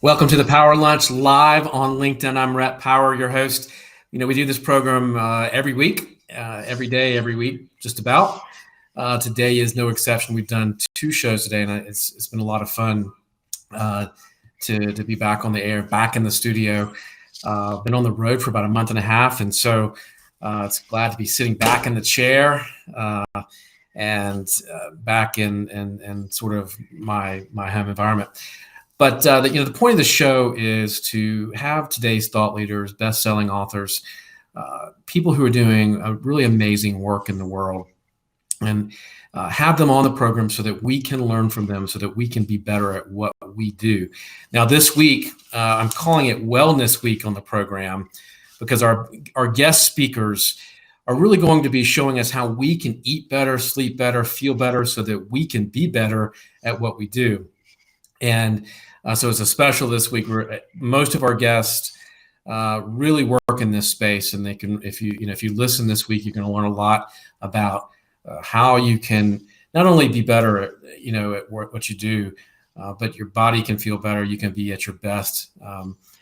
Welcome to the Power Lunch live on LinkedIn. I'm Rhett Power, your host. We do this program every week, every day, every week, just about. Today is no exception. We've done two shows today, and it's been a lot of fun to be back on the air, back in the studio. Been on the road for about a month and a half, and so it's glad to be sitting back in the chair and back in sort of my home environment. But the point of the show is to have today's thought leaders, best-selling authors, people who are doing a really amazing work in the world, and have them on the program so that we can learn from them, so that we can be better at what we do. Now, this week, I'm calling it Wellness Week on the program because our guest speakers are really going to be showing us how we can eat better, sleep better, feel better, so that we can be better at what we do. And so it's a special this week where most of our guests really work in this space, and they can, if you listen this week, you're going to learn a lot about how you can not only be better at at what you do, but your body can feel better. You can be at your best,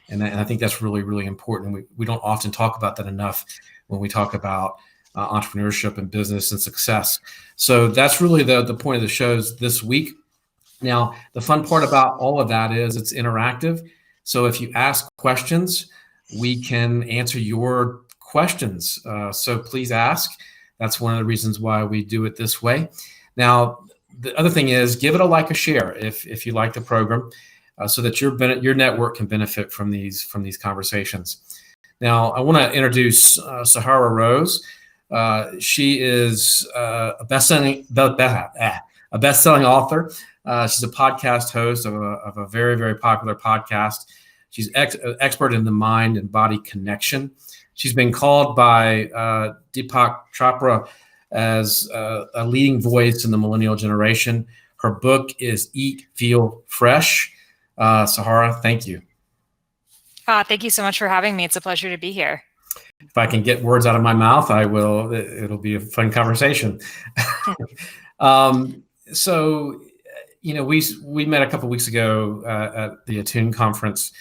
and I think that's really, really important. We don't often talk about that enough when we talk about entrepreneurship and business and success. So that's really the point of the shows this week. Now, the fun part about all of that is it's interactive. So if you ask questions, we can answer your questions. So please ask. That's one of the reasons why we do it this way. Now, the other thing is give it a like, a share if you like the program, so that your network can benefit from these conversations. Now, I want to introduce Sahara Rose. She is a best-selling author. She's a podcast host of a very, very popular podcast. She's expert in the mind and body connection. She's been called by Deepak Chopra as a leading voice in the millennial generation. Her book is Eat, Feel, Fresh. Sahara, thank you. Thank you so much for having me. It's a pleasure to be here. If I can get words out of my mouth, I will. It'll be a fun conversation. So, we met a couple of weeks ago at the Attune conference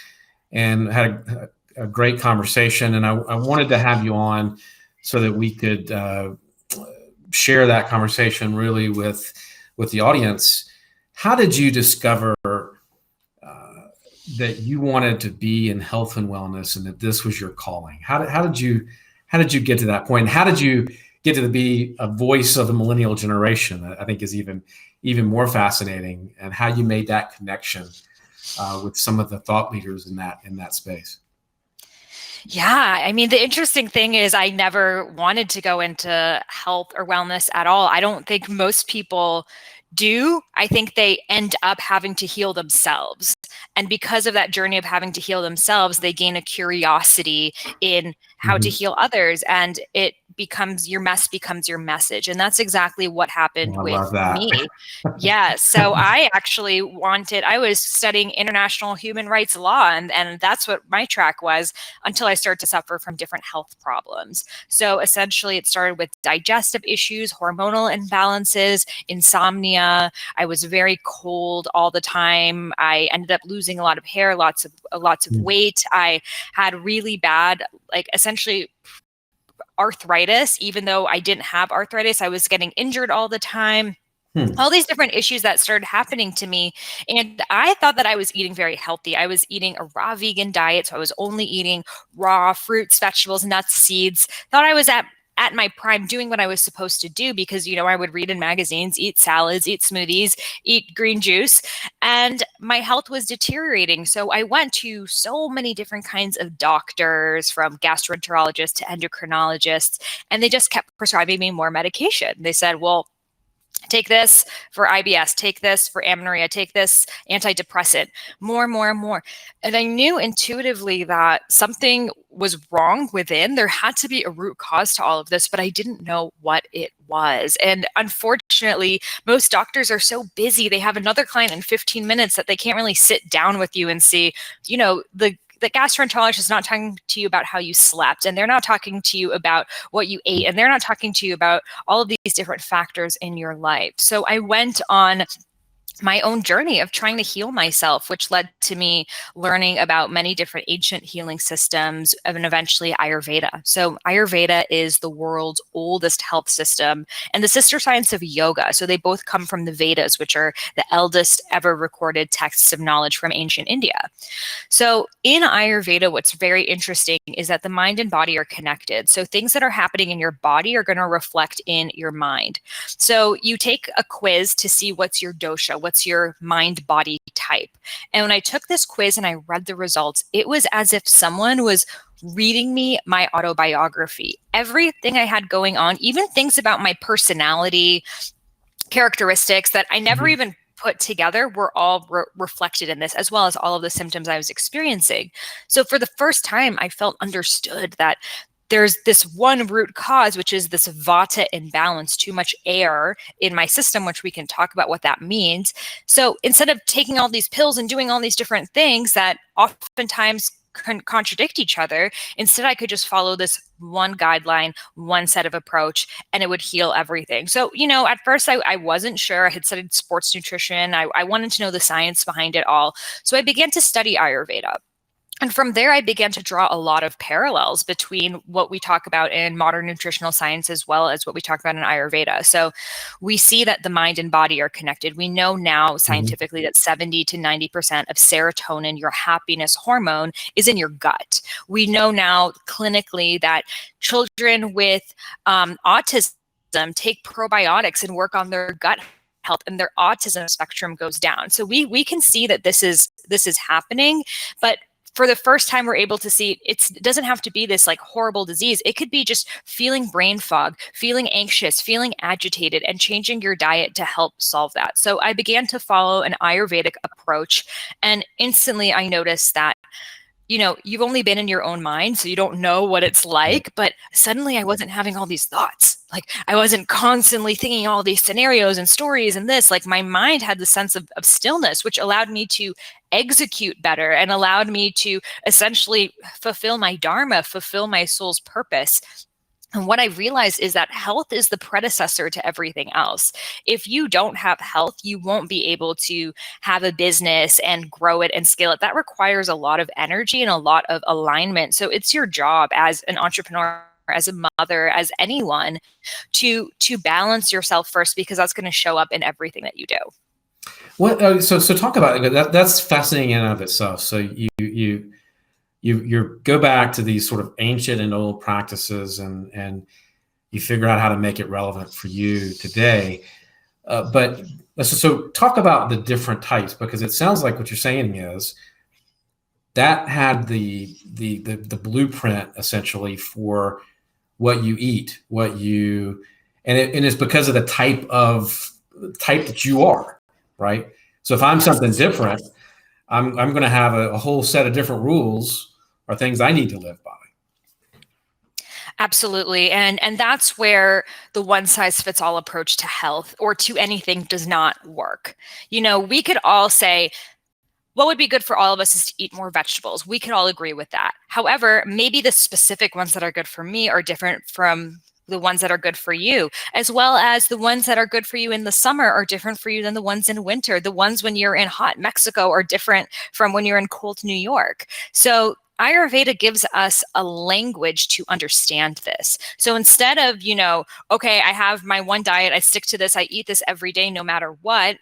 and had a great conversation. And I wanted to have you on so that we could share that conversation really with the audience. How did you discover that you wanted to be in health and wellness, and that this was your calling? How did you get to that point? And how did you get to be a voice of the millennial generation? I think is even more fascinating, and how you made that connection with some of the thought leaders in that space. Yeah, I mean, the interesting thing is I never wanted to go into health or wellness at all. I don't think most people do. I think they end up having to heal themselves. And because of that journey of having to heal themselves, they gain a curiosity in how to heal others. And it becomes your message. And that's exactly what happened with me. Yeah. So I was studying international human rights law, and that's what my track was until I started to suffer from different health problems. So essentially it started with digestive issues, hormonal imbalances, insomnia. I was very cold all the time. I ended up losing a lot of hair, lots of weight. I had really bad, essentially arthritis. Even though I didn't have arthritis, I was getting injured all the time. All these different issues that started happening to me. And I thought that I was eating very healthy. I was eating a raw vegan diet. So I was only eating raw fruits, vegetables, nuts, seeds. Thought I was at my prime doing what I was supposed to do because, I would read in magazines, eat salads, eat smoothies, eat green juice, and my health was deteriorating. So I went to so many different kinds of doctors, from gastroenterologists to endocrinologists, and they just kept prescribing me more medication. They said, well, take this for IBS, take this for amenorrhea, take this antidepressant, more. And I knew intuitively that something was wrong within. There had to be a root cause to all of this, but I didn't know what it was. And unfortunately, most doctors are so busy. They have another client in 15 minutes that they can't really sit down with you and see, the gastroenterologist is not talking to you about how you slept, and they're not talking to you about what you ate, and they're not talking to you about all of these different factors in your life. So I went on my own journey of trying to heal myself, which led to me learning about many different ancient healing systems and eventually Ayurveda. So Ayurveda is the world's oldest health system and the sister science of yoga. So they both come from the Vedas, which are the eldest ever recorded texts of knowledge from ancient India. So in Ayurveda, what's very interesting is that the mind and body are connected. So things that are happening in your body are going to reflect in your mind. So you take a quiz to see what's your dosha, what's your mind body type. And when I took this quiz and I read the results, it was as if someone was reading me my autobiography. Everything I had going on, even things about my personality, characteristics that I never even put together, were all reflected in this, as well as all of the symptoms I was experiencing. So for the first time, I felt understood that there's this one root cause, which is this vata imbalance, too much air in my system, which we can talk about what that means. So instead of taking all these pills and doing all these different things that oftentimes contradict each other, instead I could just follow this one guideline, one set of approach, and it would heal everything. So, at first I wasn't sure. I had studied sports nutrition. I wanted to know the science behind it all. So I began to study Ayurveda. And from there, I began to draw a lot of parallels between what we talk about in modern nutritional science as well as what we talk about in Ayurveda. So we see that the mind and body are connected. We know now scientifically that 70 to 90% of serotonin, your happiness hormone, is in your gut. We know now clinically that children with autism take probiotics and work on their gut health, and their autism spectrum goes down. So we can see that this is happening, but for the first time, we're able to see it doesn't have to be this like horrible disease. It could be just feeling brain fog, feeling anxious, feeling agitated, and changing your diet to help solve that. So I began to follow an Ayurvedic approach, and instantly I noticed that you've only been in your own mind, so you don't know what it's like, but suddenly I wasn't having all these thoughts. Like I wasn't constantly thinking all these scenarios and stories and this, like my mind had the sense of stillness, which allowed me to execute better and allowed me to essentially fulfill my dharma, fulfill my soul's purpose. And what I realized is that health is the predecessor to everything else. If you don't have health, you won't be able to have a business and grow it and scale it. That requires a lot of energy and a lot of alignment. So it's your job as an entrepreneur, as a mother, as anyone, to balance yourself first, because that's going to show up in everything that you do. What? So talk about that. That's fascinating in and of itself. So you go back to these sort of ancient and old practices, and you figure out how to make it relevant for you today. But so talk about the different types, because it sounds like what you're saying is that had the blueprint essentially for what you eat, and it's because of the type that you are, right? So if I'm something different, I'm going to have a whole set of different rules or things I need to live by. Absolutely. And that's where the one size fits all approach to health or to anything does not work. We could all say, what would be good for all of us is to eat more vegetables. We could all agree with that. However, maybe the specific ones that are good for me are different from the ones that are good for you, as well as the ones that are good for you in the summer are different for you than the ones in winter. The ones when you're in hot Mexico are different from when you're in cold New York. So Ayurveda gives us a language to understand this. So instead of, okay, I have my one diet, I stick to this, I eat this every day, no matter what,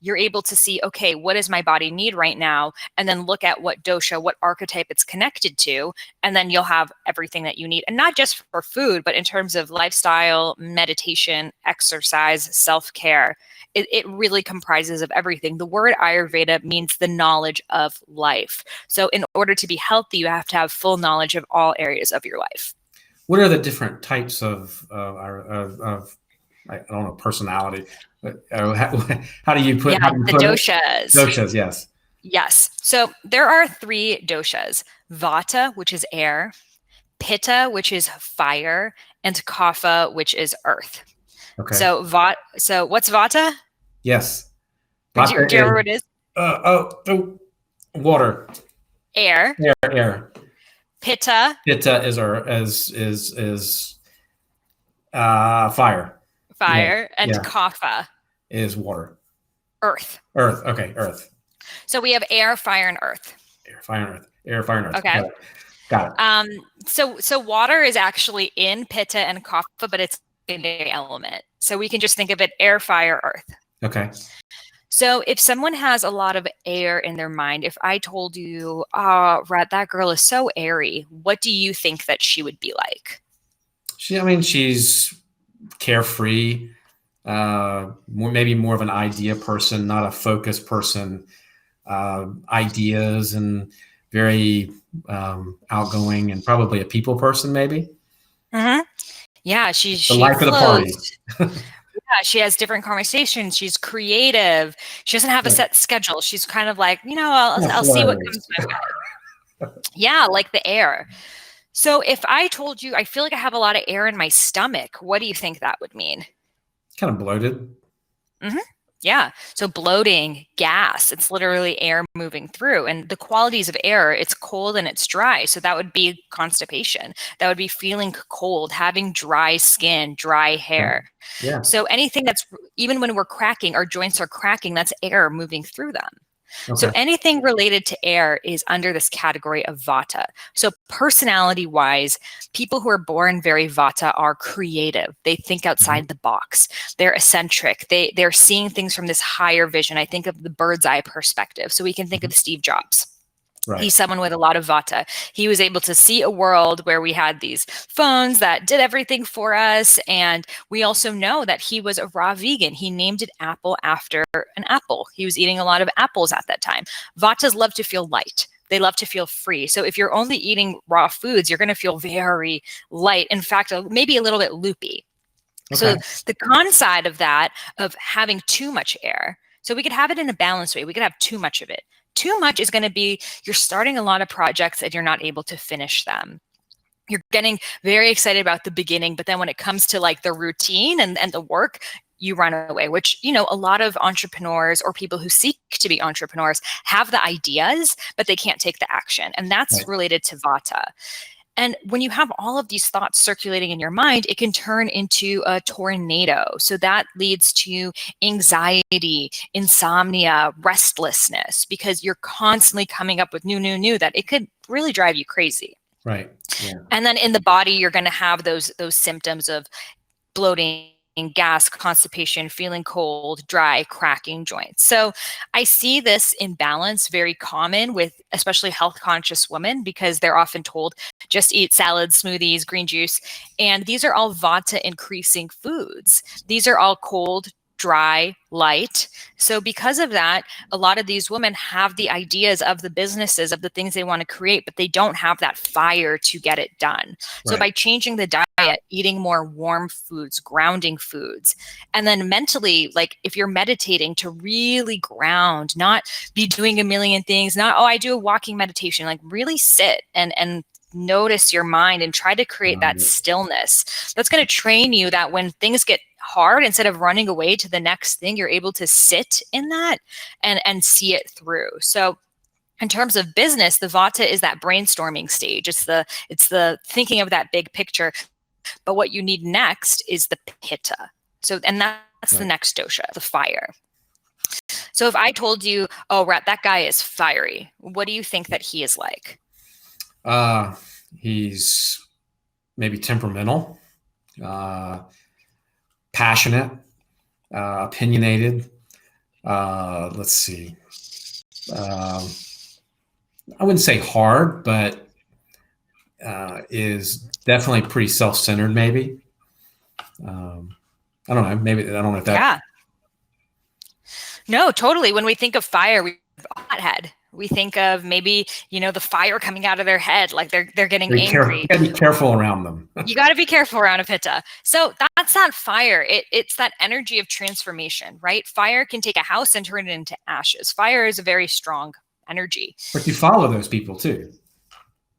you're able to see, okay, what does my body need right now? And then look at what dosha, what archetype it's connected to. And then you'll have everything that you need. And not just for food, but in terms of lifestyle, meditation, exercise, self-care. It really comprises of everything. The word Ayurveda means the knowledge of life. So in order to be healthy, you have to have full knowledge of all areas of your life. What are the different types of I don't know, personality? How do you put? Yeah, the doshas. Doshas, yes. Yes. So there are 3 doshas: Vata, which is air, Pitta, which is fire, and Kapha, which is earth. Okay. So what's Vata? Yes. Do you remember what it is? Water. Air. Air. Pitta. Pitta is fire. Fire. Yeah. And Kapha is water. Earth. Earth. Okay, Earth. So we have air, fire, and earth. Air, fire, and earth. Air, fire, and earth. Okay. Got it. So water is actually in Pitta and Kapha, but it's an element. So we can just think of it air, fire, earth. Okay. So if someone has a lot of air in their mind, if I told you, oh, Rhett, that girl is so airy, what do you think that she would be like? She's carefree, maybe more of an idea person, not a focused person. Ideas and very outgoing, and probably a people person, maybe. Mm-hmm. Yeah, she life of the party. Yeah, she has different conversations. She's creative. She doesn't have a set schedule. She's kind of like, I'll see what comes my way. Yeah, like the air. So if I told you, I feel like I have a lot of air in my stomach, what do you think that would mean? Kind of bloated. Mm-hmm. Yeah. So bloating, gas, it's literally air moving through. And the qualities of air, it's cold and it's dry. So that would be constipation. That would be feeling cold, having dry skin, dry hair. Yeah. So anything that's, even when we're cracking, our joints are cracking, that's air moving through them. Okay. So anything related to air is under this category of Vata. So personality-wise, people who are born very Vata are creative. They think outside the box. They're eccentric. They're seeing things from this higher vision. I think of the bird's eye perspective. So we can think of Steve Jobs. Right. He's someone with a lot of Vata. He was able to see a world where we had these phones that did everything for us. And we also know that he was a raw vegan. He named it Apple after an apple. He was eating a lot of apples at that time. Vatas love to feel light. They love to feel free. So if you're only eating raw foods, you're going to feel very light. In fact, maybe a little bit loopy. Okay. So the con side of that, of having too much air, so we could have it in a balanced way. We could have too much of it. Too much is going to be, you're starting a lot of projects and you're not able to finish them. You're getting very excited about the beginning, but then when it comes to like the routine and the work, you run away, which, a lot of entrepreneurs or people who seek to be entrepreneurs have the ideas, but they can't take the action. And that's related to Vata. And when you have all of these thoughts circulating in your mind, it can turn into a tornado. So that leads to anxiety, insomnia, restlessness, because you're constantly coming up with new that it could really drive you crazy. Right. Yeah. And then in the body, you're going to have those symptoms of bloating, gas, constipation, feeling cold, dry, cracking joints. So I see this imbalance very common with especially health conscious women, because they're often told just eat salads, smoothies, green juice. And these are all Vata increasing foods. These are all cold, dry, light. So because of that, a lot of these women have the ideas of the businesses, of the things they want to create, but they don't have that fire to get it done. So by changing the diet, eating more warm foods, grounding foods, and then mentally, like if you're meditating, to really ground, not be doing a million things, not, I do a walking meditation, like really sit and notice your mind and try to create that stillness. That's going to train you that when things get hard, instead of running away to the next thing, you're able to sit in that and see it through. So in terms of business, the Vata is that brainstorming stage. It's the thinking of that big picture. But what you need next is the Pitta. So, and that's the next dosha, the fire. So if I told you, Rhett, that guy is fiery, what do you think that he is like? He's maybe temperamental, passionate, opinionated. Let's see. I wouldn't say hard, but is definitely pretty self-centered. Maybe. I don't know. Maybe I don't know if that. Yeah. No, totally. When we think of fire, we think of hothead. We think of maybe, the fire coming out of their head, like they're getting angry. You gotta be careful around them. You got to be careful around a Pitta. So that's not fire. It's that energy of transformation, right? Fire can take a house and turn it into ashes. Fire is a very strong energy. But you follow those people too.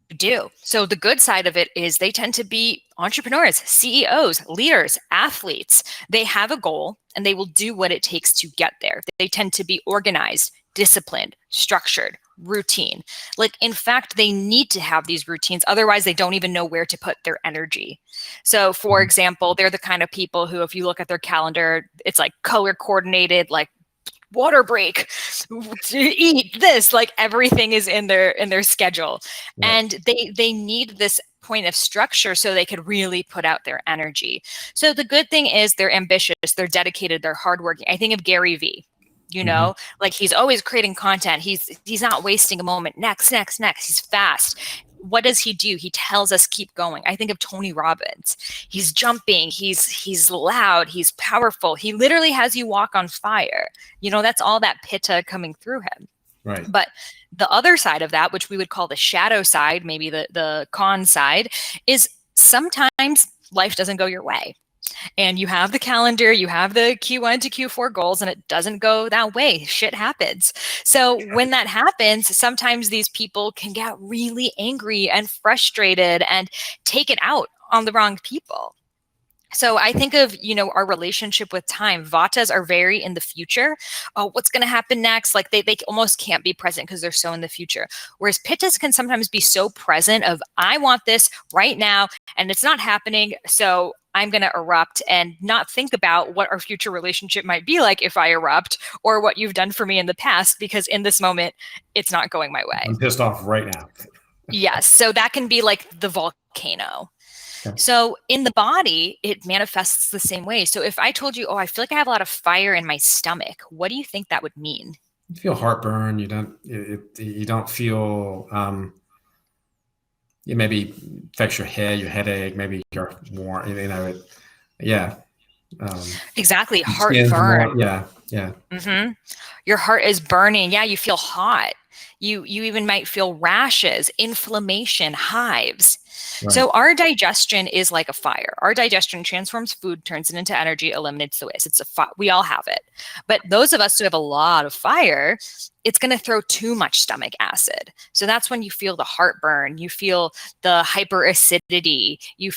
You do. So the good side of it is they tend to be entrepreneurs, CEOs, leaders, athletes. They have a goal and they will do what it takes to get there. They tend to be organized, disciplined, structured, routine. Like, in fact, they need to have these routines. Otherwise, they don't even know where to put their energy. So, for example, they're the kind of people who, if you look at their calendar, it's like color coordinated, like water break, to eat this, like everything is in their schedule. Yeah. And they need this point of structure so they could really put out their energy. So the good thing is they're ambitious, they're dedicated, they're hardworking. I think of Gary Vee, like he's always creating content. He's not wasting a moment. Next. He's fast. What does he do? He tells us keep going. I think of Tony Robbins. He's jumping. He's loud. He's powerful. He literally has you walk on fire. That's all that pitta coming through him. Right. But the other side of that, which we would call the shadow side, maybe the con side, is sometimes life doesn't go your way. And you have the calendar, you have the Q1 to Q4 goals, and it doesn't go that way. Shit happens. So when that happens, sometimes these people can get really angry and frustrated and take it out on the wrong people. So I think of, our relationship with time. Vatas are very in the future. Oh, what's going to happen next? Like they almost can't be present because they're so in the future. Whereas Pittas can sometimes be so present of, I want this right now and it's not happening. So I'm going to erupt and not think about what our future relationship might be like if I erupt, or what you've done for me in the past, because in this moment, it's not going my way. I'm pissed off right now. Yes. So that can be like the volcano. Okay. So in the body, it manifests the same way. So if I told you, I feel like I have a lot of fire in my stomach, what do you think that would mean? You feel heartburn. You don't feel, it maybe affects your head, your headache, maybe you're warm, yeah. Exactly. Heartburn. Yeah. Mm-hmm. Your heart is burning. Yeah. You feel hot. You even might feel rashes, inflammation, hives. Right. So our digestion is like a fire. Our digestion transforms food, turns it into energy, eliminates the waste. We all have it. But those of us who have a lot of fire, it's going to throw too much stomach acid. So that's when you feel the heartburn, you feel the hyperacidity, you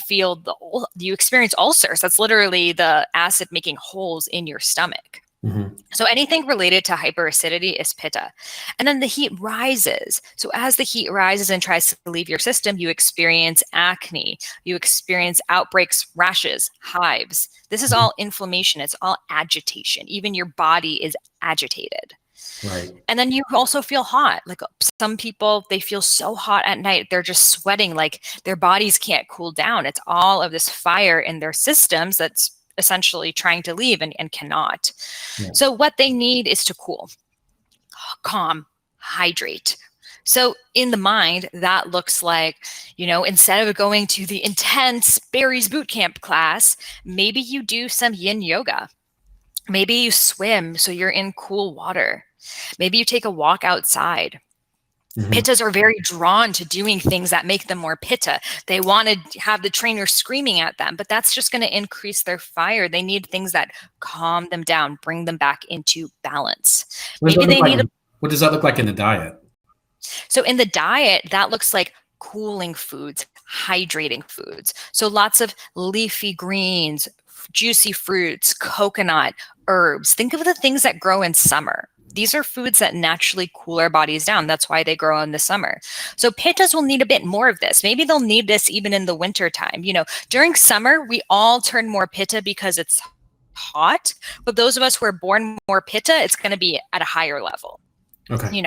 experience ulcers. That's literally the acid making holes in your stomach. Mm-hmm. So anything related to hyperacidity is pitta. And then the heat rises. So as the heat rises and tries to leave your system, you experience acne, you experience outbreaks, rashes, hives. This is all inflammation. It's all agitation. Even your body is agitated. Right. And then you also feel hot. Like some people, they feel so hot at night, they're just sweating, like their bodies can't cool down. It's all of this fire in their systems that's essentially trying to leave and cannot. Yeah. So what they need is to cool, calm, hydrate. So in the mind, that looks like, instead of going to the intense berries boot camp class, maybe you do some yin yoga. Maybe you swim so you're in cool water. Maybe you take a walk outside. Mm-hmm. Pittas are very drawn to doing things that make them more pitta. They want to have the trainer screaming at them, but that's just going to increase their fire. They need things that calm them down, bring them back into balance. What does that look like in the diet? So in the diet, that looks like cooling foods, hydrating foods. So lots of leafy greens, juicy fruits, coconut, herbs. Think of the things that grow in summer. These are foods that naturally cool our bodies down. That's why they grow in the summer. So pittas will need a bit more of this. Maybe they'll need this even in the winter time. During summer, we all turn more pitta because it's hot. But those of us who are born more pitta, it's going to be at a higher level. Okay.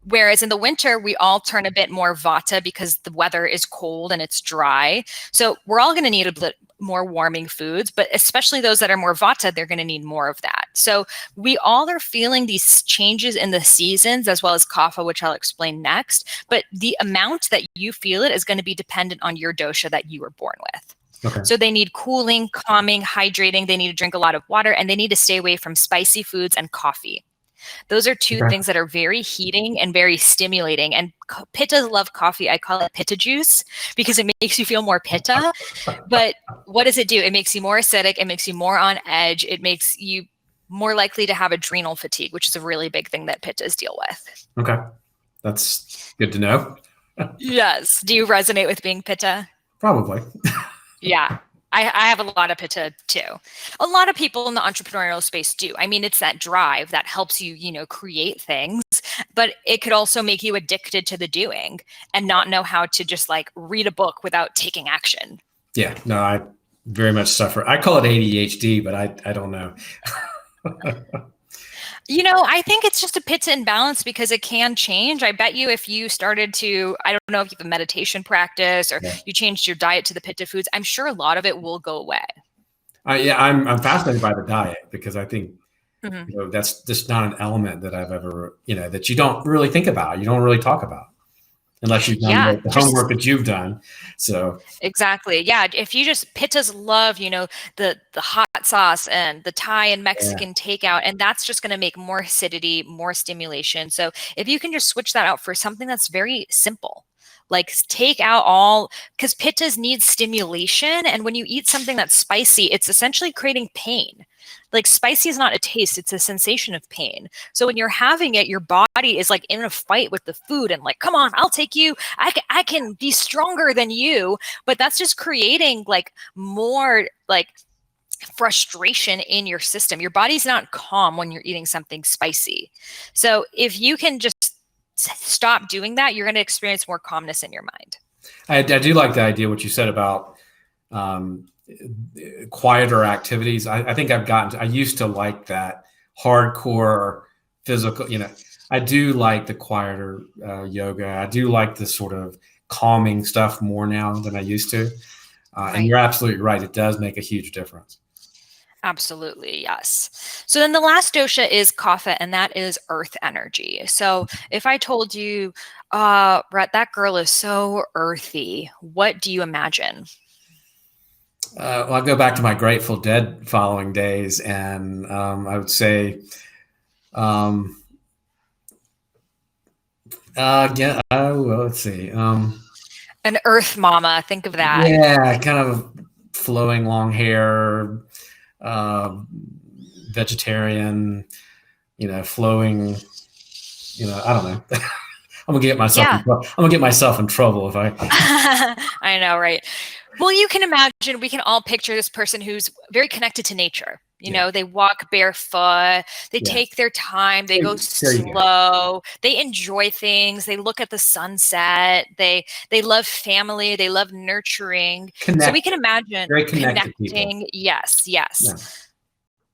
Whereas in the winter, we all turn a bit more vata because the weather is cold and it's dry. So we're all going to need a bit more warming foods, but especially those that are more vata, they're going to need more of that. So we all are feeling these changes in the seasons as well as kapha, which I'll explain next. But the amount that you feel it is going to be dependent on your dosha that you were born with. Okay. So they need cooling, calming, hydrating. They need to drink a lot of water, and they need to stay away from spicy foods and coffee. Those are two things that are very heating and very stimulating. And pittas love coffee. I call it pitta juice because it makes you feel more pitta. But what does it do? It makes you more acidic. It makes you more on edge. It makes you more likely to have adrenal fatigue, which is a really big thing that pittas deal with. Okay. That's good to know. Yes. Do you resonate with being pitta? Probably. Yeah. I have a lot of pitta too. A lot of people in the entrepreneurial space do. I mean, it's that drive that helps you, create things, but it could also make you addicted to the doing and not know how to just like read a book without taking action. Yeah, no, I very much suffer. I call it ADHD, but I don't know. I think it's just a pitta imbalance because it can change. I bet you if you started to, I don't know if you have a meditation practice or you changed your diet to the pitta foods, I'm sure a lot of it will go away. Yeah, I'm fascinated by the diet because I think Mm-hmm. that's just not an element that I've ever, that you don't really think about. You don't really talk about unless you've done Yeah, the homework that you've done. So exactly. Yeah, if you just pittas love, the hot sauce and the Thai and Mexican takeout, and that's just going to make more acidity, more stimulation. So if you can just switch that out for something that's very simple, like take out all, because pittas need stimulation, and when you eat something that's spicy, it's essentially creating pain. Like spicy is not a taste, it's a sensation of pain. So when you're having it, your body is like in a fight with the food and like, come on, I'll take you. I can be stronger than you. But that's just creating like more like frustration in your system. Your body's not calm when you're eating something spicy. So if you can just stop doing that, you're going to experience more calmness in your mind. I do like the idea what you said about quieter activities. I think I used to like that hardcore physical, I do like the quieter yoga. I do like the sort of calming stuff more now than I used to. And you're absolutely right. It does make a huge difference. Absolutely, yes. So then the last dosha is kapha, and that is earth energy. So if I told you, Rhett, that girl is so earthy, what do you imagine? Well, I'll go back to my Grateful Dead following days, and I would say, let's see. An earth mama, think of that. Yeah, kind of flowing long hair, vegetarian, flowing, I don't know. I'm gonna get myself in trouble if I. I know, right? Well, you can imagine, we can all picture this person who's very connected to nature. They walk barefoot, they take their time, they go slow, they enjoy things, they look at the sunset, they love family, they love nurturing. So we can imagine very connecting. Yes. Yeah.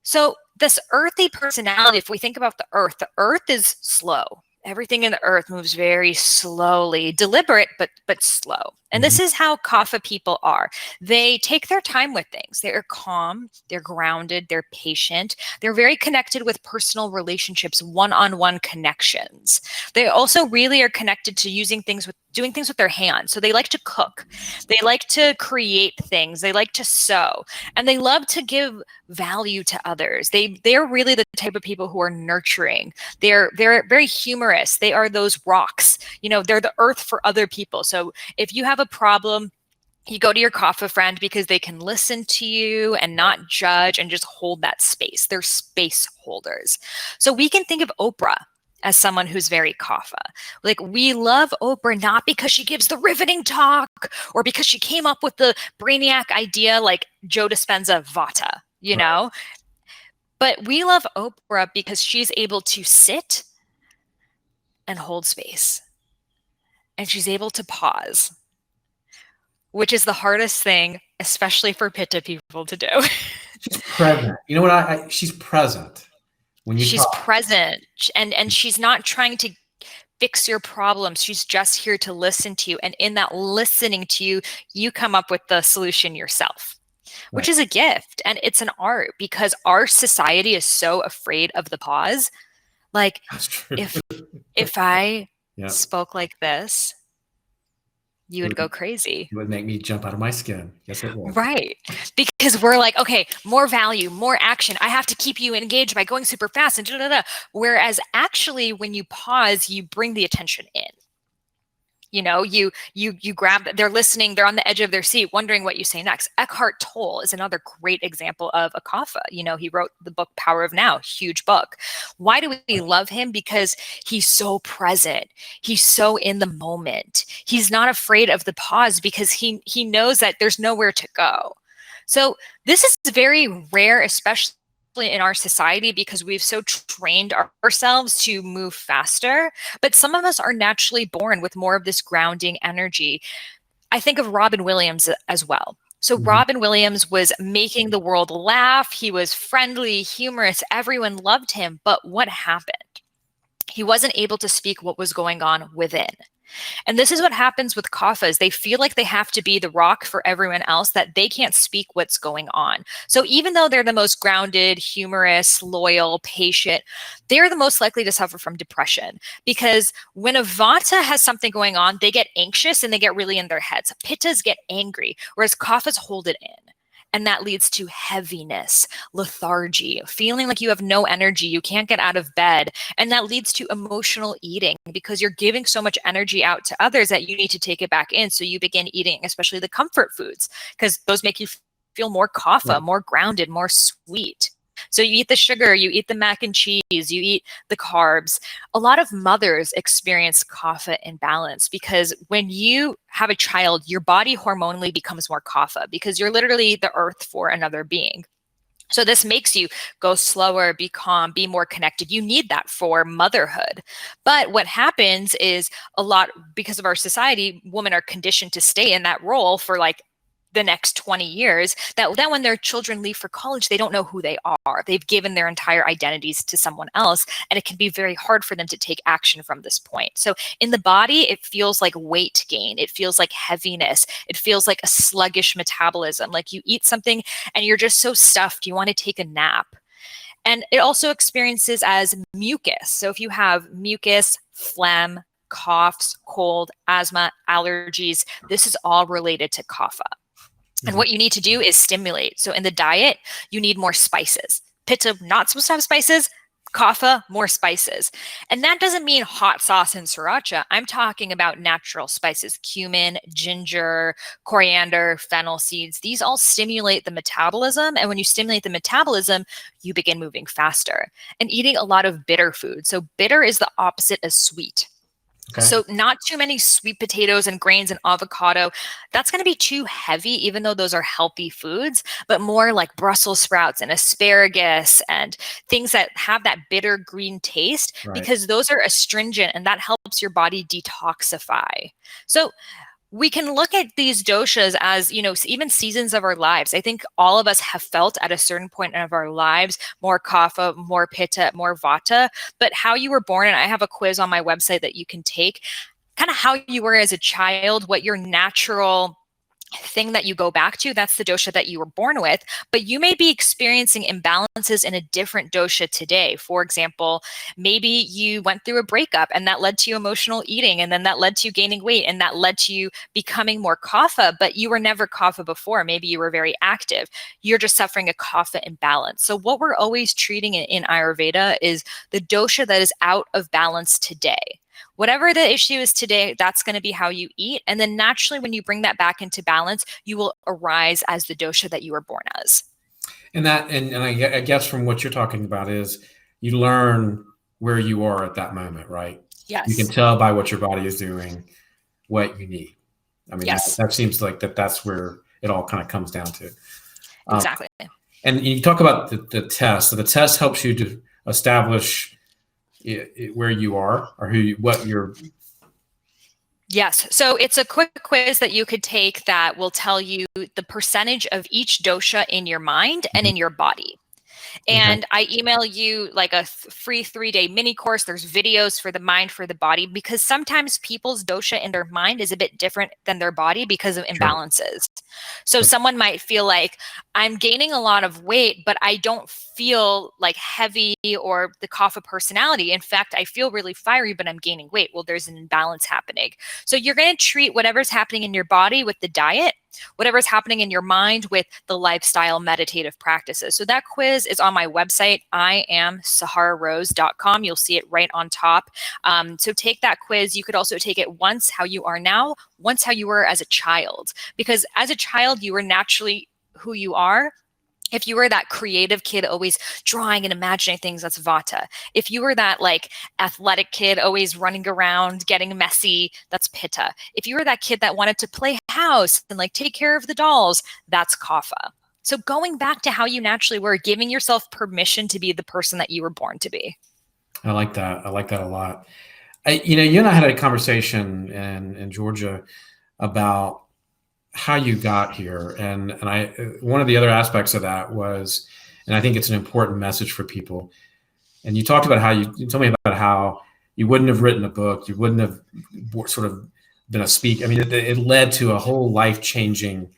So this earthy personality, if we think about the earth is slow. Everything in the earth moves very slowly, deliberate, but slow. And this is how kapha people are. They take their time with things. They're calm, they're grounded, they're patient. They're very connected with personal relationships, one-on-one connections. They also really are connected to doing things with their hands. So they like to cook. They like to create things. They like to sew. And they love to give value to others. They're really the type of people who are nurturing. They're very humorous. They are those rocks. They're the earth for other people. So if you have a problem, you go to your kapha friend because they can listen to you and not judge and just hold that space. They're space holders. So we can think of Oprah as someone who's very kapha. Like, we love Oprah not because she gives the riveting talk or because she came up with the brainiac idea like Joe Dispenza Vata, know? But we love Oprah because she's able to sit and hold space. And she's able to pause, which is the hardest thing, especially for pitta people to do. She's present. You know what? She's present. When you she's talk. Present, and she's not trying to fix your problems. She's just here to listen to you. And in that listening to you, you come up with the solution yourself, which is a gift. And it's an art because our society is so afraid of the pause. Like, if I spoke like this, you would go crazy. It would make me jump out of my skin. Yes, it would. Right. Because we're like, okay, more value, more action. I have to keep you engaged by going super fast and da-da-da. Whereas actually, when you pause, you bring the attention in. You grab, they're listening, they're on the edge of their seat, wondering what you say next. Eckhart Tolle is another great example of a kapha. He wrote the book Power of Now, huge book. Why do we love him? Because he's so present. He's so in the moment. He's not afraid of the pause because he knows that there's nowhere to go. So this is very rare, especially in our society, because we've so trained ourselves to move faster. But some of us are naturally born with more of this grounding energy. I think of Robin Williams as well. So Robin Williams was making the world laugh. He was friendly, humorous. Everyone loved him. But what happened? He wasn't able to speak what was going on within. And this is what happens with kaphas. They feel like they have to be the rock for everyone else, that they can't speak what's going on. So even though they're the most grounded, humorous, loyal, patient, they're the most likely to suffer from depression. Because when a vata has something going on, they get anxious and they get really in their heads. Pittas get angry, whereas kaphas hold it in. And that leads to heaviness, lethargy, feeling like you have no energy, you can't get out of bed. And that leads to emotional eating because you're giving so much energy out to others that you need to take it back in. So you begin eating, especially the comfort foods, because those make you feel more kapha, more grounded, more sweet. So you eat the sugar, you eat the mac and cheese, you eat the carbs. A lot of mothers experience kapha imbalance because when you have a child, your body hormonally becomes more kapha because you're literally the earth for another being. So this makes you go slower, be calm, be more connected. You need that for motherhood. But what happens is a lot, because of our society, women are conditioned to stay in that role for like the next 20 years, that then when their children leave for college, they don't know who they are. They've given their entire identities to someone else, and it can be very hard for them to take action from this point. So in the body, it feels like weight gain. It feels like heaviness. It feels like a sluggish metabolism. Like you eat something and you're just so stuffed, you want to take a nap. And it also experiences as mucus. So if you have mucus, phlegm, coughs, cold, asthma, allergies, this is all related to kapha. And what you need to do is stimulate. So in the diet, you need more spices. Pitta, not supposed to have spices. Kapha, more spices. And that doesn't mean hot sauce and sriracha. I'm talking about natural spices, cumin, ginger, coriander, fennel seeds. These all stimulate the metabolism. And when you stimulate the metabolism, you begin moving faster. And eating a lot of bitter food. So bitter is the opposite of sweet. Okay. So not too many sweet potatoes and grains and avocado. That's going to be too heavy, even though those are healthy foods, but more like Brussels sprouts and asparagus and things that have that bitter green taste, because those are astringent and that helps your body detoxify. So we can look at these doshas as, you know, even seasons of our lives. I think all of us have felt at a certain point of our lives more kapha, more pitta, more vata, but how you were born, and I have a quiz on my website that you can take, kind of how you were as a child, what your natural thing that you go back to, that's the dosha that you were born with, but you may be experiencing imbalances in a different dosha today. For example, maybe you went through a breakup and that led to emotional eating, and then that led to you gaining weight, and that led to you becoming more kapha, but you were never kapha before. Maybe you were very active. You're just suffering a kapha imbalance. So what we're always treating in Ayurveda is the dosha that is out of balance today. Whatever the issue is today, that's going to be how you eat. And then naturally, when you bring that back into balance, you will arise as the dosha that you were born as. And I guess from what you're talking about is you learn where you are at that moment, right? Yes. You can tell by what your body is doing what you need. I mean, yes. that seems like that's where it all kind of comes down to. Exactly. And you talk about the test. So the test helps you to establish where you are or what you're. Yes. So it's a quick quiz that you could take that will tell you the percentage of each dosha in your mind and in your body. And I email you like a free 3-day mini course. There's videos for the mind, for the body, because sometimes people's dosha in their mind is a bit different than their body because of imbalances. So someone might feel like, I'm gaining a lot of weight, but I don't feel like heavy or the kapha personality. In fact, I feel really fiery, but I'm gaining weight. Well, there's an imbalance happening. So you're going to treat whatever's happening in your body with the diet, whatever's happening in your mind with the lifestyle meditative practices. So that quiz is on my website, iamsahararose.com. You'll see it right on top. So take that quiz. You could also take it once how you are now, once how you were as a child. Because as a child, you were naturally who you are. If you were that creative kid always drawing and imagining things, that's vata. If you were that like athletic kid always running around, getting messy, that's pitta. If you were that kid that wanted to play house and like take care of the dolls, that's kapha. So going back to how you naturally were, giving yourself permission to be the person that you were born to be. I like that. I like that a lot. You and I had a conversation in Georgia about how you got here. And I, one of the other aspects of that was, and I think it's an important message for people. And you talked about how you told me about how you wouldn't have written a book, you wouldn't have sort of been a speaker. I mean, it led to a whole life-changing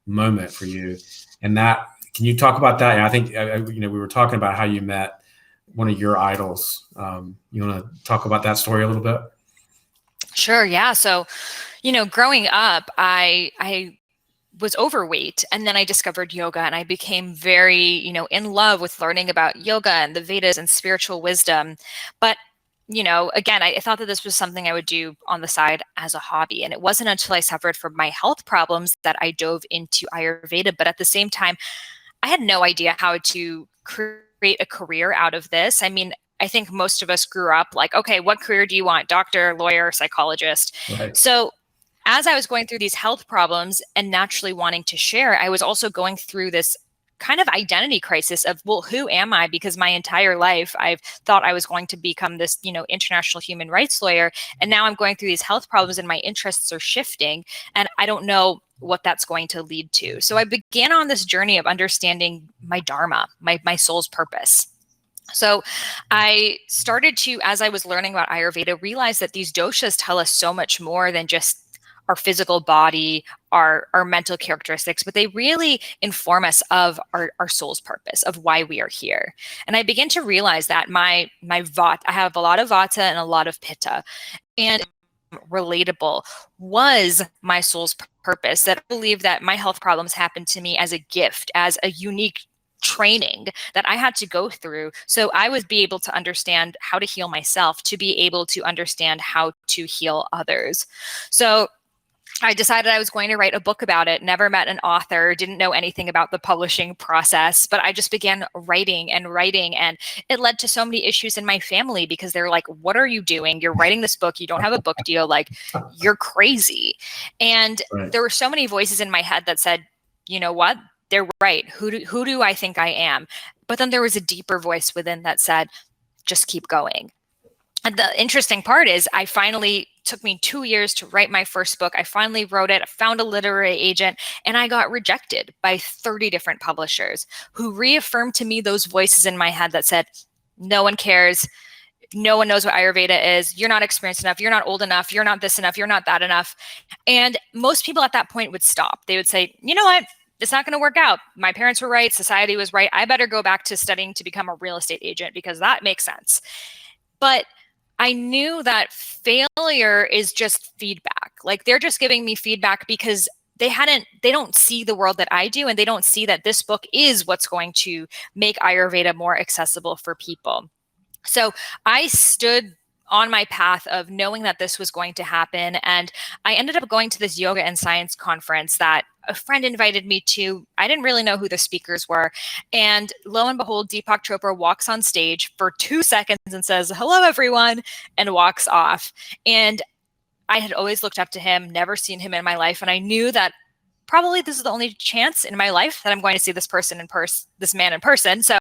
moment for you. And that, can you talk about that? And I think, we were talking about how you met one of your idols. You want to talk about that story a little bit? Sure. Yeah. So, growing up, I was overweight, and then I discovered yoga, and I became very, in love with learning about yoga and the Vedas and spiritual wisdom. But, again, I thought that this was something I would do on the side as a hobby. And it wasn't until I suffered from my health problems that I dove into Ayurveda. But at the same time, I had no idea how to create a career out of this. I mean, I think most of us grew up like, okay, what career do you want? Doctor, lawyer, psychologist. Right. So as I was going through these health problems and naturally wanting to share, I was also going through this kind of identity crisis of, well, who am I? Because my entire life, I've thought I was going to become this, international human rights lawyer. And now I'm going through these health problems and my interests are shifting. And I don't know what that's going to lead to. So I began on this journey of understanding my dharma, my soul's purpose. So I started to, as I was learning about Ayurveda, realize that these doshas tell us so much more than just our physical body, our mental characteristics, but they really inform us of our soul's purpose, of why we are here. And I began to realize that my vata, I have a lot of vata and a lot of pitta, and relatable was my soul's purpose. That I believe that my health problems happened to me as a gift, as a unique training that I had to go through. So I would be able to understand how to heal myself, to be able to understand how to heal others. So I decided I was going to write a book about it, never met an author, didn't know anything about the publishing process, but I just began writing. And it led to so many issues in my family because they're like, what are you doing? You're writing this book. You don't have a book deal. Like, you're crazy. And Right. there were so many voices in my head that said, you know what? They're right. Who do I think I am? But then there was a deeper voice within that said, just keep going. And the interesting part is took me 2 years to write my first book. I finally wrote it, I found a literary agent, and I got rejected by 30 different publishers who reaffirmed to me those voices in my head that said, no one cares. No one knows what Ayurveda is. You're not experienced enough. You're not old enough. You're not this enough. You're not that enough. And most people at that point would stop. They would say, you know what? It's not going to work out. My parents were right. Society was right. I better go back to studying to become a real estate agent because that makes sense. But I knew that failure is just feedback. Like, they're just giving me feedback because they don't see the world that I do, and they don't see that this book is what's going to make Ayurveda more accessible for people. So I stood on my path of knowing that this was going to happen. And I ended up going to this yoga and science conference that a friend invited me to. I didn't really know who the speakers were. And lo and behold, Deepak Chopra walks on stage for 2 seconds and says, hello, everyone, and walks off. And I had always looked up to him, never seen him in my life. And I knew that probably this is the only chance in my life that I'm going to see this man in person. So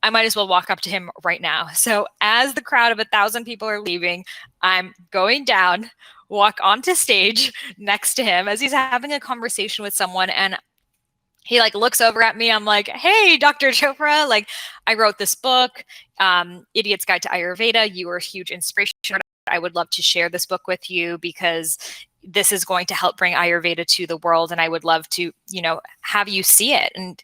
I might as well walk up to him right now. So as the crowd of 1,000 people are leaving, I'm going down, walk onto stage next to him as he's having a conversation with someone. And he looks over at me. I'm like, hey, Dr. Chopra, I wrote this book, Idiot's Guide to Ayurveda. You were a huge inspiration. I would love to share this book with you because this is going to help bring Ayurveda to the world. And I would love to, have you see it. And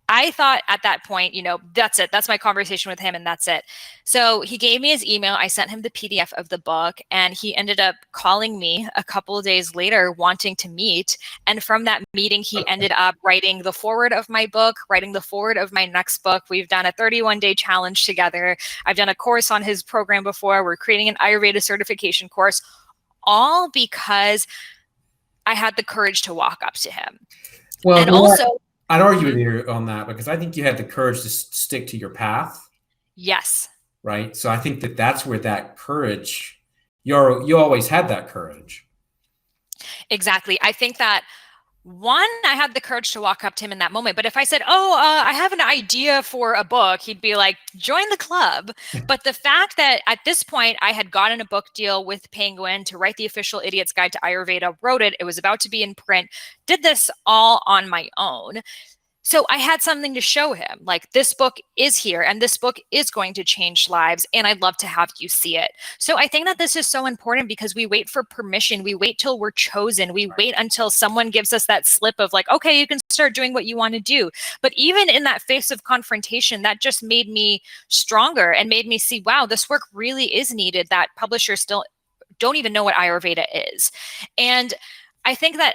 I thought at that point, that's it. That's my conversation with him, and that's it. So he gave me his email. I sent him the PDF of the book, and he ended up calling me a couple of days later wanting to meet. And from that meeting, he ended up writing the foreword of my book, writing the foreword of my next book. We've done a 31-day challenge together. I've done a course on his program before. We're creating an Ayurveda certification course, all because I had the courage to walk up to him. Well, and also, I'd argue with you on that because I think you had the courage to stick to your path. Yes. Right. So I think that's where that courage, you always had that courage. Exactly. I think that One, I had the courage to walk up to him in that moment. But if I said, I have an idea for a book, he'd be like, join the club. But the fact that at this point I had gotten a book deal with Penguin to write the official Idiot's Guide to Ayurveda, wrote it, it was about to be in print, did this all on my own. So I had something to show him, like, this book is here and this book is going to change lives, and I'd love to have you see it. So I think that this is so important because we wait for permission. We wait till we're chosen. We wait until someone gives us that slip of like, okay, you can start doing what you want to do. But even in that face of confrontation, that just made me stronger and made me see, wow, this work really is needed, that publishers still don't even know what Ayurveda is. And I think that,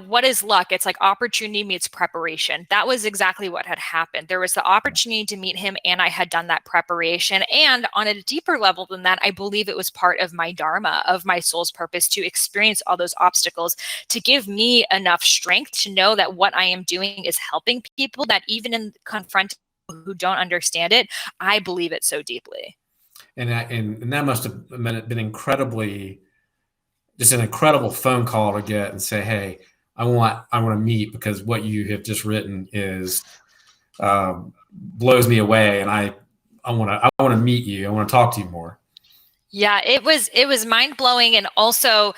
what is luck? It's like opportunity meets preparation. That was exactly what had happened. There was the opportunity to meet him, and I had done that preparation. And on a deeper level than that, I believe it was part of my dharma, of my soul's purpose, to experience all those obstacles, to give me enough strength to know that what I am doing is helping people, that even in confronting people who don't understand it, I believe it so deeply. And that must have been incredibly, just an incredible phone call to get and say, hey, I want to meet, because what you have just written is blows me away, and I want to meet you. I want to talk to you more. Yeah, it was mind blowing, and also,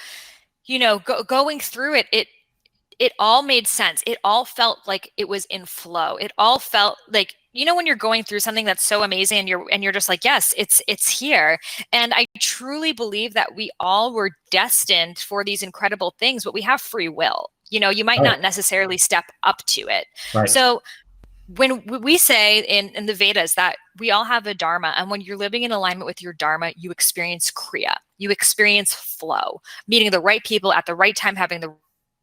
going through it all made sense. It all felt like it was in flow. It all felt like, when you're going through something that's so amazing and you're just like, yes, it's here. And I truly believe that we all were destined for these incredible things, but we have free will. You might not necessarily step up to it. Right. So when we say in the Vedas that we all have a dharma, and when you're living in alignment with your dharma, you experience kriya, you experience flow, meeting the right people at the right time, having the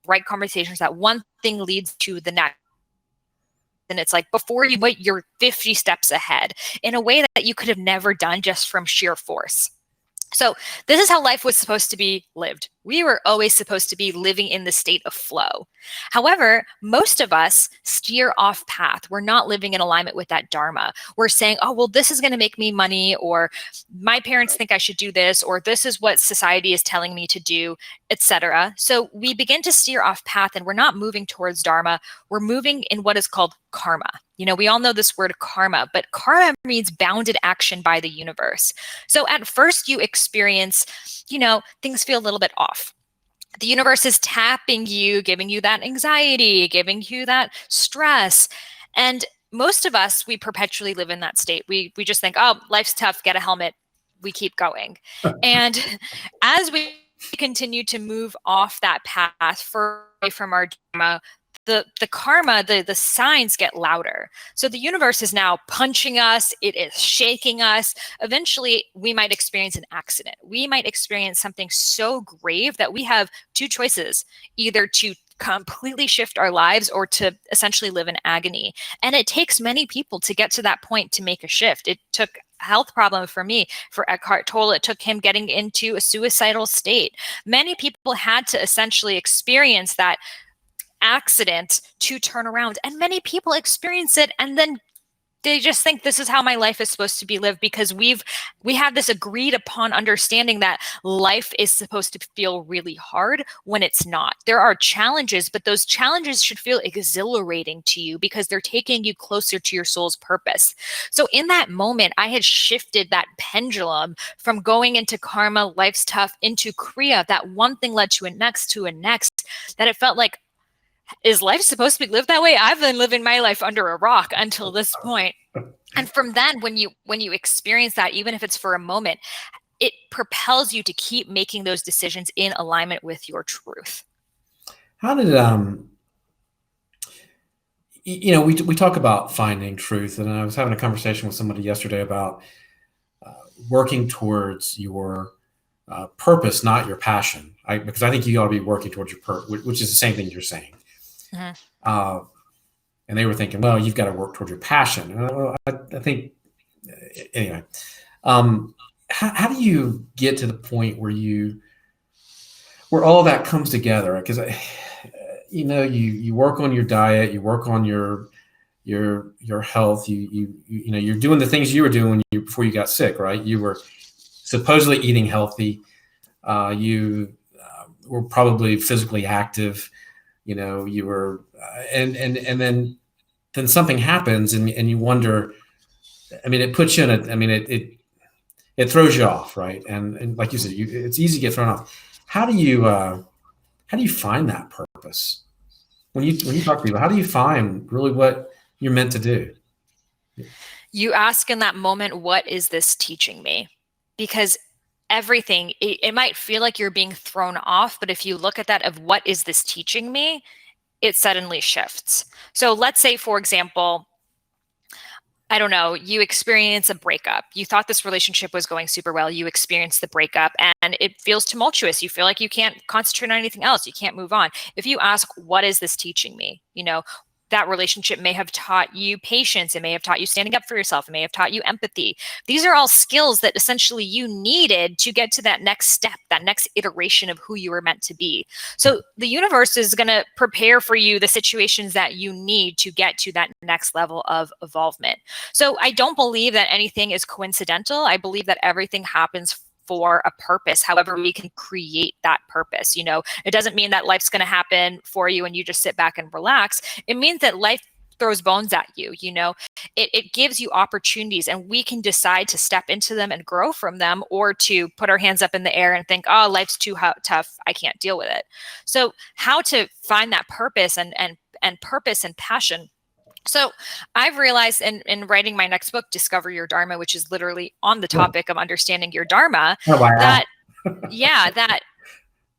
right conversations, that one thing leads to the next. And it's like, before you wait, you're 50 steps ahead in a way that you could have never done just from sheer force. So this is how life was supposed to be lived. We were always supposed to be living in the state of flow. However, most of us steer off path. We're not living in alignment with that dharma. We're saying, oh, well, this is going to make me money, or my parents think I should do this, or this is what society is telling me to do, etc. So we begin to steer off path, and we're not moving towards dharma. We're moving in what is called karma. We all know this word karma, but karma means bounded action by the universe. So at first you experience, things feel a little bit off. The universe is tapping you, giving you that anxiety, giving you that stress. And most of us, we perpetually live in that state. We just think, oh, life's tough, get a helmet. We keep going. And as we continue to move off that path, further away from our dharma, the karma, the signs get louder. So the universe is now punching us. It is shaking us. Eventually, we might experience an accident. We might experience something so grave that we have two choices: either to completely shift our lives or to essentially live in agony. And it takes many people to get to that point to make a shift. It took a health problem for me. For Eckhart Tolle, it took him getting into a suicidal state. Many people had to essentially experience that accident to turn around, and many people experience it and then they just think this is how my life is supposed to be lived, because we have this agreed upon understanding that life is supposed to feel really hard when it's not. There are challenges, but those challenges should feel exhilarating to you because they're taking you closer to your soul's purpose. So in that moment, I had shifted that pendulum from going into karma, life's tough, into kriya. That one thing led to a next, that it felt like, is life supposed to be lived that way? I've been living my life under a rock until this point. And from then, when you experience that, even if it's for a moment, it propels you to keep making those decisions in alignment with your truth. How did we talk about finding truth, and I was having a conversation with somebody yesterday about working towards your purpose, not your passion. Because I think you ought to be working towards your purpose, which is the same thing you're saying. Mm-hmm. And they were thinking, well, you've got to work towards your passion. And I think, anyway, how do you get to the point where all of that comes together? Because, you work on your diet, you work on your health, you're doing the things you were doing before you got sick, right? You were supposedly eating healthy. You were probably physically active. you were, and then something happens and you wonder, I mean, it puts you in it throws you off. Right. And like you said, it's easy to get thrown off. How do you find that purpose? When you talk to people, how do you find really what you're meant to do? You ask in that moment, what is this teaching me? Because everything, it might feel like you're being thrown off, but if you look at that of what is this teaching me, it suddenly shifts. So let's say, for example, I don't know, you experience a breakup. You thought this relationship was going super well. You experience the breakup and it feels tumultuous. You feel like you can't concentrate on anything else. You can't move on. If you ask, what is this teaching me? That relationship may have taught you patience. It may have taught you standing up for yourself. It may have taught you empathy. These are all skills that essentially you needed to get to that next step, that next iteration of who you were meant to be. So the universe is going to prepare for you the situations that you need to get to that next level of evolvement. So I don't believe that anything is coincidental. I believe that everything happens for a purpose. However, we can create that purpose. It doesn't mean that life's going to happen for you and you just sit back and relax. It means that life throws bones at you. It gives you opportunities and we can decide to step into them and grow from them, or to put our hands up in the air and think, oh, life's too tough. I can't deal with it. So how to find that purpose and purpose and passion. So I've realized in writing my next book, Discover Your Dharma, which is literally on the topic of understanding your Dharma, that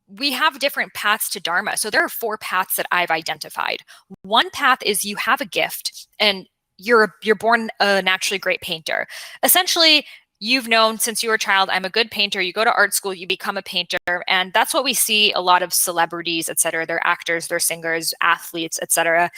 we have different paths to Dharma. So there are 4 paths that I've identified. One path is you have a gift and you're born a naturally great painter. Essentially, you've known since you were a child, I'm a good painter. You go to art school, you become a painter. And that's what we see a lot of celebrities, et cetera. They're actors, they're singers, athletes, et cetera.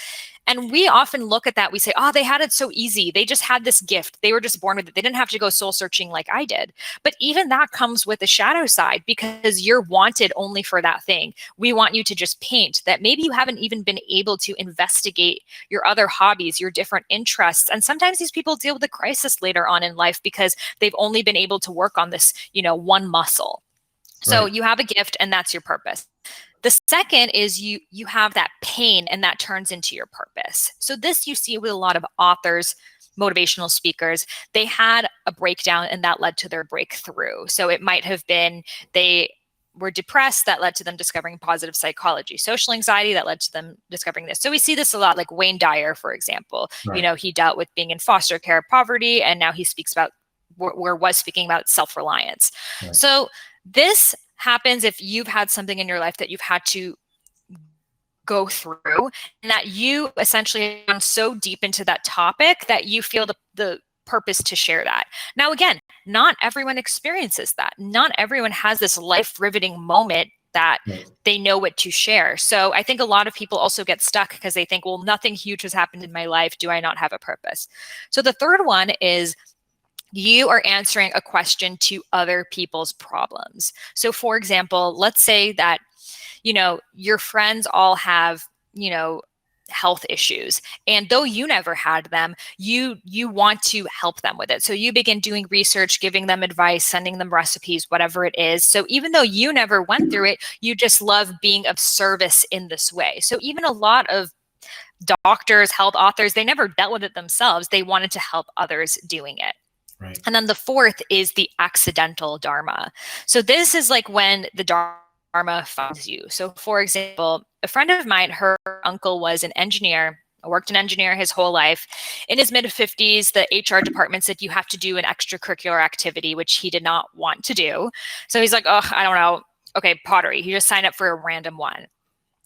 And we often look at that. We say, oh, they had it so easy. They just had this gift. They were just born with it. They didn't have to go soul searching like I did. But even that comes with a shadow side because you're wanted only for that thing. We want you to just paint. That maybe you haven't even been able to investigate your other hobbies, your different interests. And sometimes these people deal with a crisis later on in life because they've only been able to work on this, one muscle. So you have a gift and that's your purpose. The second is you have that pain and that turns into your purpose. So this you see with a lot of authors, motivational speakers. They had a breakdown and that led to their breakthrough. So it might have been they were depressed, that led to them discovering positive psychology, social anxiety, that led to them discovering this. So we see this a lot, like Wayne Dyer, for example. He dealt with being in foster care, poverty, and now he speaks about was speaking about self-reliance. So this happens if you've had something in your life that you've had to go through and that you essentially have gone so deep into that topic that you feel the purpose to share that. Now, again, not everyone experiences that. Not everyone has this life-riveting moment that they know what to share. So I think a lot of people also get stuck because they think, well, nothing huge has happened in my life. Do I not have a purpose? So the third one is you are answering a question to other people's problems. So for example, let's say that, your friends all have, health issues. And though you never had them, you want to help them with it. So you begin doing research, giving them advice, sending them recipes, whatever it is. So even though you never went through it, you just love being of service in this way. So even a lot of doctors, health authors, they never dealt with it themselves. They wanted to help others doing it. Right. And then the fourth is the accidental Dharma. So this is like when the Dharma finds you. So for example, a friend of mine, her uncle was an engineer, worked an engineer his whole life. In his mid-50s, the HR department said you have to do an extracurricular activity, which he did not want to do. So he's like, oh, I don't know. Okay, pottery. He just signed up for a random one.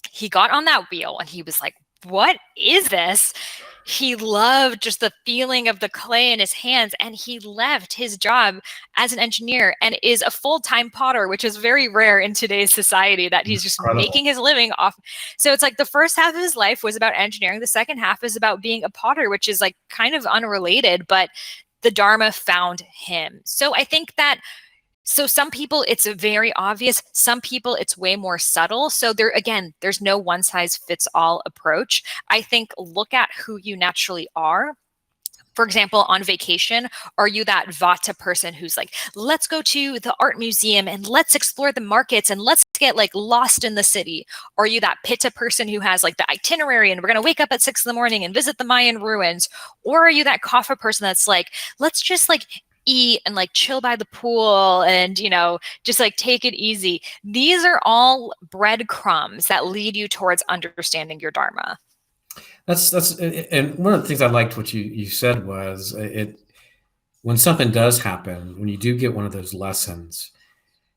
He got on that wheel and he was like, what is this? He loved just the feeling of the clay in his hands, and he left his job as an engineer and is a full-time potter, which is very rare in today's society, that he's just making his living off. So it's like the first half of his life was about engineering. The second half is about being a potter, which is like kind of unrelated, but the Dharma found him. So I think that some people, it's very obvious. Some people, it's way more subtle. So there's no one size fits all approach. I think look at who you naturally are. For example, on vacation, are you that Vata person who's like, let's go to the art museum and let's explore the markets and let's get get like lost in the city? Or are you that Pitta person who has like the itinerary and we're going to wake up at 6 a.m. and visit the Mayan ruins? Or are you that Kapha person that's like, let's just like eat and like chill by the pool and, just like take it easy? These are all breadcrumbs that lead you towards understanding your Dharma. And one of the things I liked what you said was when something does happen, when you do get one of those lessons,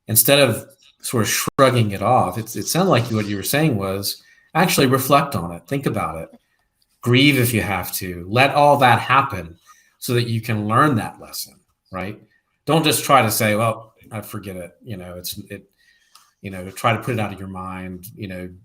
instead of sort of shrugging it off, it sounded like what you were saying was actually reflect on it, think about it, grieve if you have to, let all that happen so that you can learn that lesson, right? Don't just try to say, well, I forget it. Try to put it out of your mind.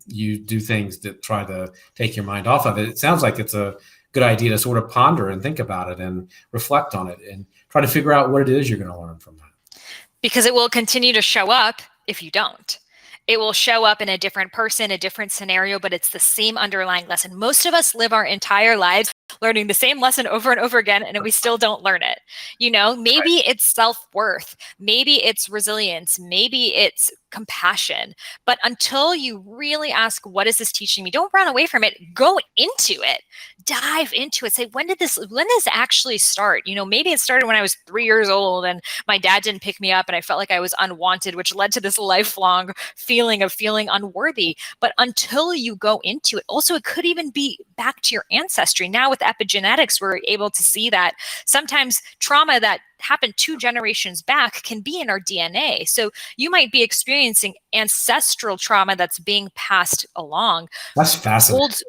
You do things that try to take your mind off of it. It sounds like it's a good idea to sort of ponder and think about it and reflect on it and try to figure out what it is you're going to learn from that. Because it will continue to show up if you don't. It will show up in a different person, a different scenario, but it's the same underlying lesson. Most of us live our entire lives learning the same lesson over and over again, and we still don't learn it. Maybe it's self-worth, maybe it's resilience, maybe it's compassion. But until you really ask, what is this teaching me? Don't run away from it. Go into it. Dive into it. Say, when did this actually start? Maybe it started when I was 3 years old and my dad didn't pick me up and I felt like I was unwanted, which led to this lifelong feeling of feeling unworthy. But until you go into it, also, it could even be back to your ancestry. Now with epigenetics, we're able to see that sometimes trauma that happened 2 generations back can be in our DNA. So you might be experiencing ancestral trauma that's being passed along. That's fascinating.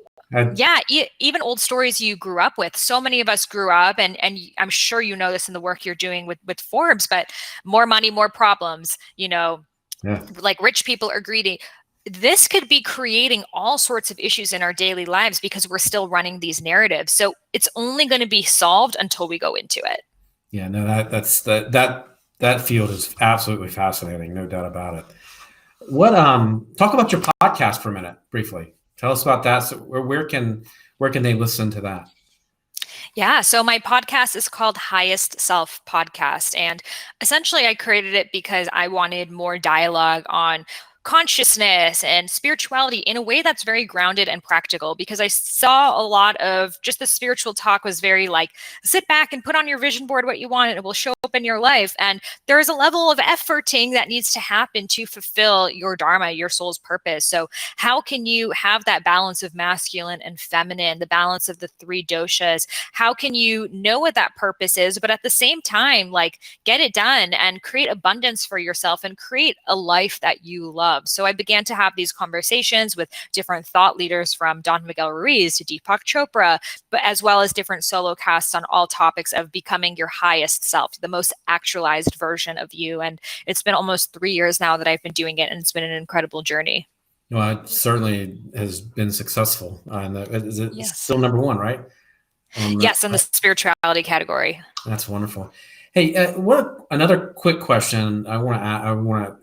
Even old stories you grew up with. So many of us grew up, and I'm sure you know this in the work you're doing with Forbes, but more money, more problems, like rich people are greedy. This could be creating all sorts of issues in our daily lives because we're still running these narratives. So it's only going to be solved until we go into it. Yeah, no, that field is absolutely fascinating, no doubt about it. Talk about your podcast for a minute, briefly. Tell us about that. So where can they listen to that? Yeah, so my podcast is called Highest Self Podcast, and essentially I created it because I wanted more dialogue on consciousness and spirituality in a way that's very grounded and practical, because I saw a lot of just the spiritual talk was very like, sit back and put on your vision board what you want and it will show up in your life. And there is a level of efforting that needs to happen to fulfill your dharma, your soul's purpose. So how can you have that balance of masculine and feminine, the balance of the 3 doshas? How can you know what that purpose is, but at the same time, like, get it done and create abundance for yourself and create a life that you love? So I began to have these conversations with different thought leaders, from Don Miguel Ruiz to Deepak Chopra, but as well as different solo casts on all topics of becoming your highest self, the most actualized version of you. And it's been almost 3 years now that I've been doing it, and it's been an incredible journey. Well, it certainly has been successful. Is it still number 1, right? Yes, in the spirituality category. That's wonderful. Hey, another quick question I want to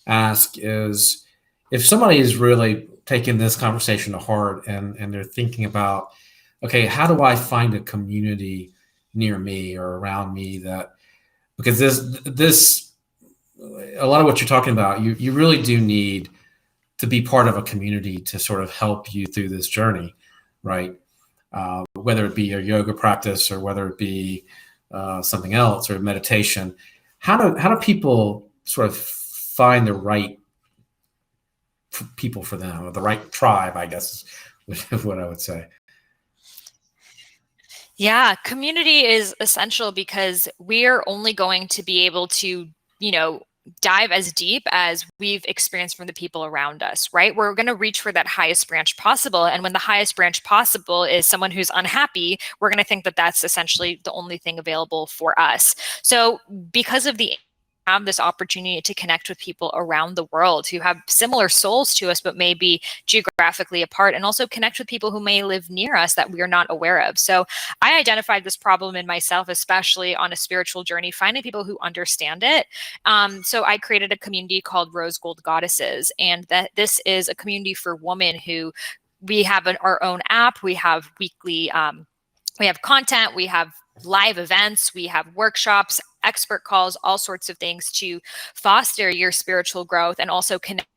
ask is, if somebody is really taking this conversation to heart and they're thinking about, okay, how do I find a community near me or around me because this a lot of what you're talking about, you really do need to be part of a community to sort of help you through this journey, right? Whether it be your yoga practice or whether it be something else or meditation. How do people sort of find the right people for them, or the right tribe, I guess is what I would say? Yeah, community is essential, because we're only going to be able to, dive as deep as we've experienced from the people around us, right? We're going to reach for that highest branch possible. And when the highest branch possible is someone who's unhappy, we're going to think that that's essentially the only thing available for us. So because of the have this opportunity to connect with people around the world who have similar souls to us, but may be geographically apart, and also connect with people who may live near us that we are not aware of. So I identified this problem in myself, especially on a spiritual journey, finding people who understand it. So I created a community called Rose Gold Goddesses, and this is a community for women who we have our own app. We have weekly, we have content, we have live events, we have workshops, expert calls, all sorts of things to foster your spiritual growth and also connect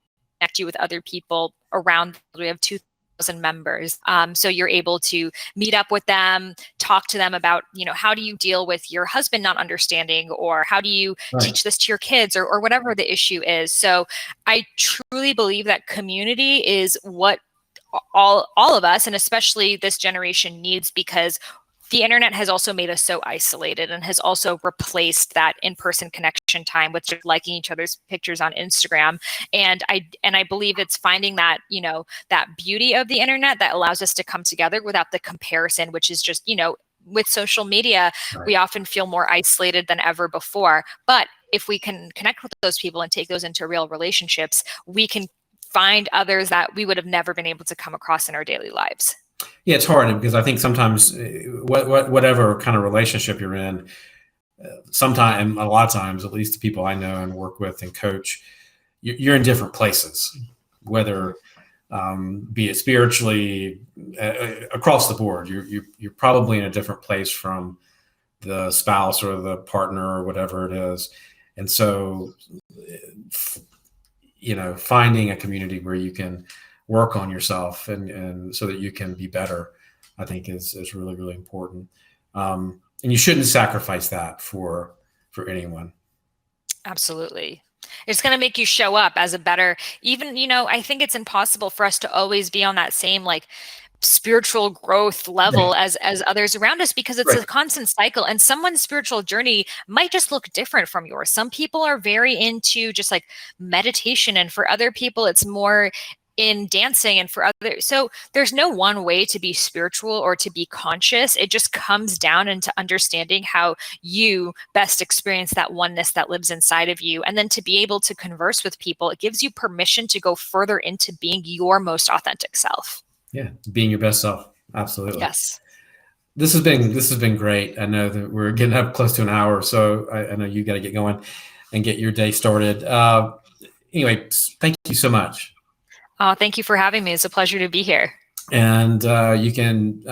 you with other people around. We have 2,000 members. So you're able to meet up with them, talk to them about, how do you deal with your husband not understanding, or how do you teach this to your kids, or whatever the issue is. So I truly believe that community is what all of us, and especially this generation, needs, because the internet has also made us so isolated and has also replaced that in-person connection time with just liking each other's pictures on Instagram. And I believe it's finding that, that beauty of the internet that allows us to come together without the comparison, which is just, with social media, we often feel more isolated than ever before. But if we can connect with those people and take those into real relationships, we can find others that we would have never been able to come across in our daily lives. Yeah, it's hard because I think sometimes whatever kind of relationship you're in, sometimes, a lot of times, at least the people I know and work with and coach, you're in different places, whether be it spiritually, across the board. You're probably in a different place from the spouse or the partner or whatever it is, and so finding a community where you can work on yourself and so that you can be better, I think is really, really important. And you shouldn't sacrifice that for anyone. Absolutely. It's going to make you show up as a better, even, I think it's impossible for us to always be on that same spiritual growth level as others around us, because it's a constant cycle, and someone's spiritual journey might just look different from yours. Some people are very into just meditation, and for other people it's more in dancing, and for others. So there's no one way to be spiritual or to be conscious. It just comes down into understanding how you best experience that oneness that lives inside of you. And then to be able to converse with people, it gives you permission to go further into being your most authentic self. Yeah, being your best self. Absolutely. Yes. This has been great. I know that we're getting up close to an hour, so I know you got to get going and get your day started. Anyway, thank you so much. Oh, thank you for having me. It's a pleasure to be here. And you can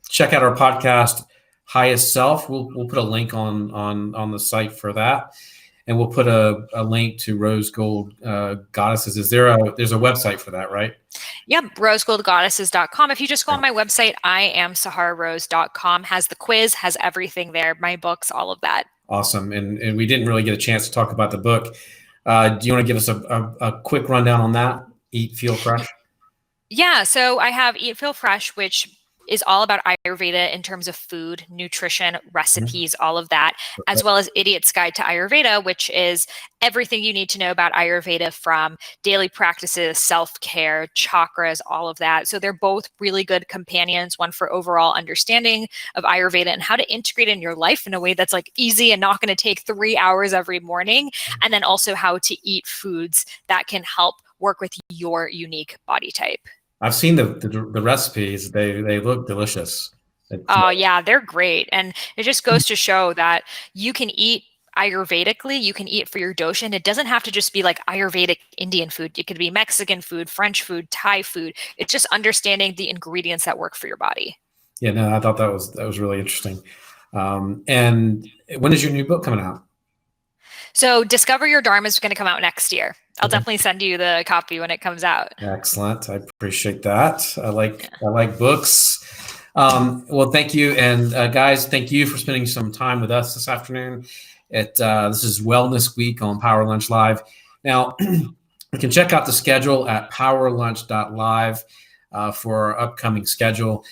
check out our podcast, Highest Self. We'll put a link on the site for that, and we'll put a link to Rose Gold Goddesses. There's a website for that, right? Yep, rosegoldgoddesses.com. If you just go on my website, IamSaharaRose.com, has the quiz, has everything there, my books, all of that. Awesome. And we didn't really get a chance to talk about the book. Do you want to give us a quick rundown on that? Eat, Feel, Fresh? Yeah, so I have Eat, Feel, Fresh, which is all about Ayurveda in terms of food, nutrition, recipes, all of that, as well as Idiot's Guide to Ayurveda, which is everything you need to know about Ayurveda, from daily practices, self-care, chakras, all of that. So they're both really good companions, one for overall understanding of Ayurveda and how to integrate it in your life in a way that's easy and not going to take 3 hours every morning. And then also how to eat foods that can help work with your unique body type. I've seen the recipes. They look delicious. Oh yeah, they're great. And it just goes to show that you can eat Ayurvedically, you can eat for your dosha, and it doesn't have to just be Ayurvedic Indian food. It could be Mexican food, French food, Thai food. It's just understanding the ingredients that work for your body. Yeah, no, I thought that was really interesting. And when is your new book coming out? So Discover Your Dharma is going to come out next year. I'll definitely send you the copy when it comes out. Excellent. I appreciate that. I like books. Well, thank you. And guys, thank you for spending some time with us this afternoon. This is Wellness Week on Power Lunch Live. Now, you can check out the schedule at powerlunch.live for our upcoming schedule.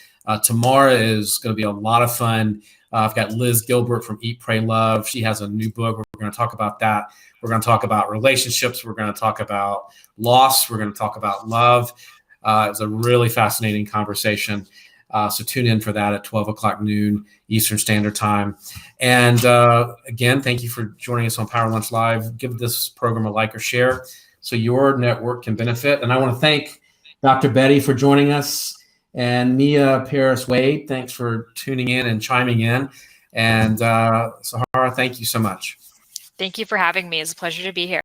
Tomorrow is going to be a lot of fun. I've got Liz Gilbert from Eat, Pray, Love. She has a new book. We're going to talk about that. We're going to talk about relationships. We're going to talk about loss. We're going to talk about love. It's a really fascinating conversation. So tune in for that at 12 o'clock noon Eastern Standard Time. And again, thank you for joining us on Power Lunch Live. Give this program a like or share so your network can benefit. And I want to thank Dr. Betty for joining us, and Mia Paris Wade. Thanks for tuning in and chiming in. And Sahara, thank you so much. Thank you for having me. It's a pleasure to be here.